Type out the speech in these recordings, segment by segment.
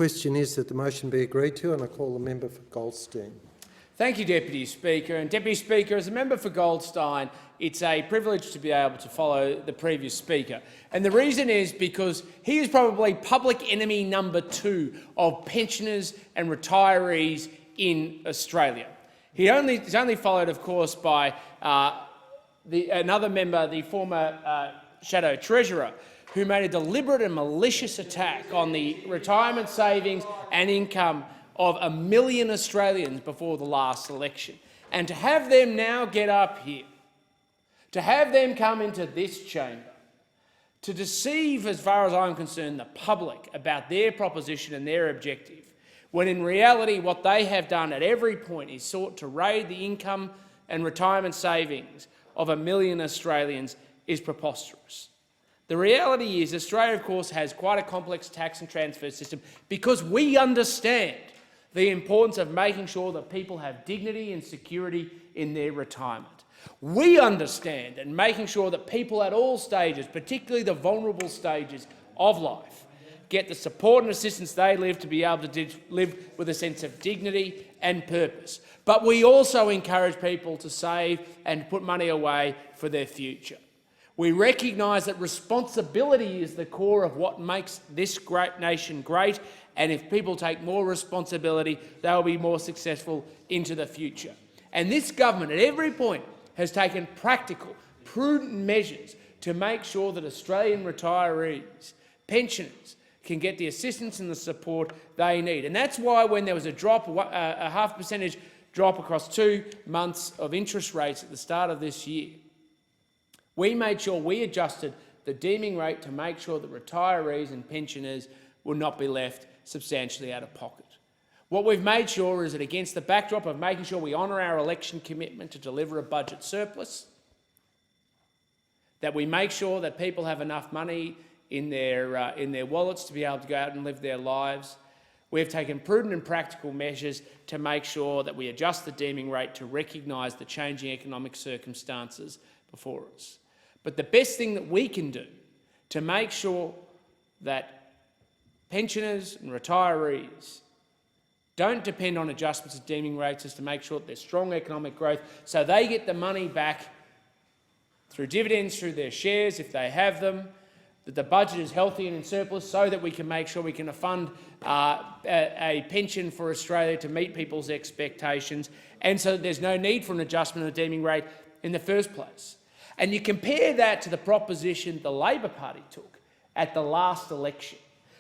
Question is that the motion be agreed to, and I call the member for Goldstein. Thank you, Deputy Speaker. And Deputy Speaker, as a member for Goldstein, it's a privilege to be able to follow the previous Speaker. And the reason is because he is probably public enemy number 2 of pensioners and retirees in Australia. He's only followed, of course, by another member, the former Shadow Treasurer, who made a deliberate and malicious attack on the retirement savings and income of 1 million Australians before the last election. And to have them now get up here, to have them come into this chamber, to deceive, as far as I'm concerned, the public about their proposition and their objective, when in reality what they have done at every point is sought to raid the income and retirement savings of 1 million Australians, is preposterous. The reality is Australia, of course, has quite a complex tax and transfer system because we understand the importance of making sure that people have dignity and security in their retirement. We understand and making sure that people at all stages, particularly the vulnerable stages of life, get the support and assistance they live to be able to live with a sense of dignity and purpose. But we also encourage people to save and put money away for their future. We recognise that responsibility is the core of what makes this great nation great, and if people take more responsibility, they will be more successful into the future. And this government, at every point, has taken practical, prudent measures to make sure that Australian retirees, pensioners, can get the assistance and the support they need. And that's why when there was a drop, a 0.5% drop across 2 months of interest rates at the start of this year, we made sure we adjusted the deeming rate to make sure that retirees and pensioners will not be left substantially out of pocket. What we've made sure is that, against the backdrop of making sure we honour our election commitment to deliver a budget surplus, that we make sure that people have enough money in their wallets to be able to go out and live their lives. We have taken prudent and practical measures to make sure that we adjust the deeming rate to recognise the changing economic circumstances before us. But the best thing that we can do to make sure that pensioners and retirees don't depend on adjustments of deeming rates is to make sure that there's strong economic growth so they get the money back through dividends, through their shares if they have them, that the budget is healthy and in surplus so that we can make sure we can fund a pension for Australia to meet people's expectations, and so that there's no need for an adjustment of the deeming rate in the first place. And you compare that to the proposition the Labor Party took at the last election,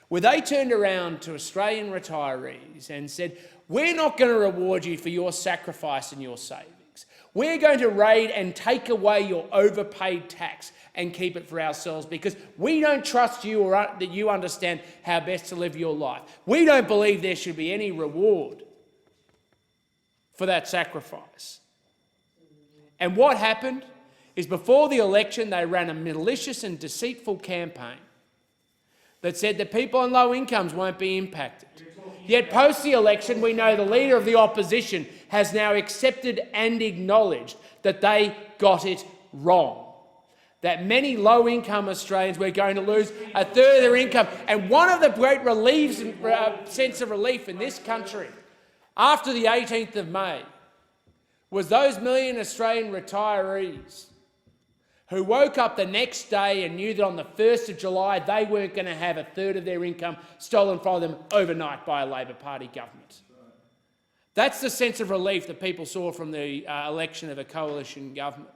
where they turned around to Australian retirees and said, we're not going to reward you for your sacrifice and your savings. We're going to raid and take away your overpaid tax and keep it for ourselves because we don't trust you or that you understand how best to live your life. We don't believe there should be any reward for that sacrifice. And what happened is, before the election, they ran a malicious and deceitful campaign that said that people on low incomes won't be impacted. Yet post the election, we know the Leader of the Opposition has now accepted and acknowledged that they got it wrong, that many low-income Australians were going to lose a third of their income. And one of the great reliefs, sense of relief in this country after the 18th of May was those 1 million Australian retirees who woke up the next day and knew that on the 1st of July they weren't going to have a third of their income stolen from them overnight by a Labor Party government. That's the sense of relief that people saw from the election of a coalition government.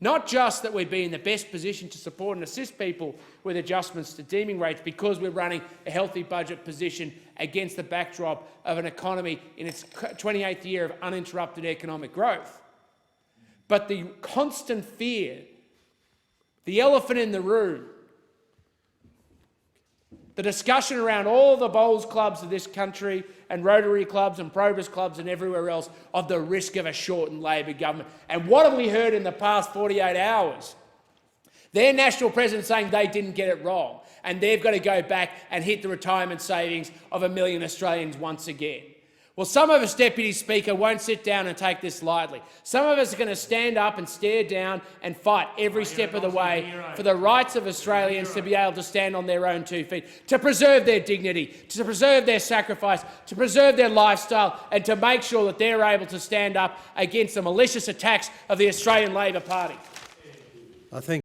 Not just that we'd be in the best position to support and assist people with adjustments to deeming rates because we're running a healthy budget position against the backdrop of an economy in its 28th year of uninterrupted economic growth, but the constant fear, the elephant in the room, the discussion around all the bowls clubs of this country and Rotary clubs and Progress clubs and everywhere else of the risk of a shortened Labor government. And what have we heard in the past 48 hours? Their national president saying they didn't get it wrong and they've got to go back and hit the retirement savings of 1 million Australians once again. Well, some of us, Deputy Speaker, won't sit down and take this lightly. Some of us are going to stand up and stare down and fight every step of the way for the rights of Australians to be able to stand on their own 2 feet, to preserve their dignity, to preserve their sacrifice, to preserve their lifestyle, and to make sure that they're able to stand up against the malicious attacks of the Australian Labor Party. I think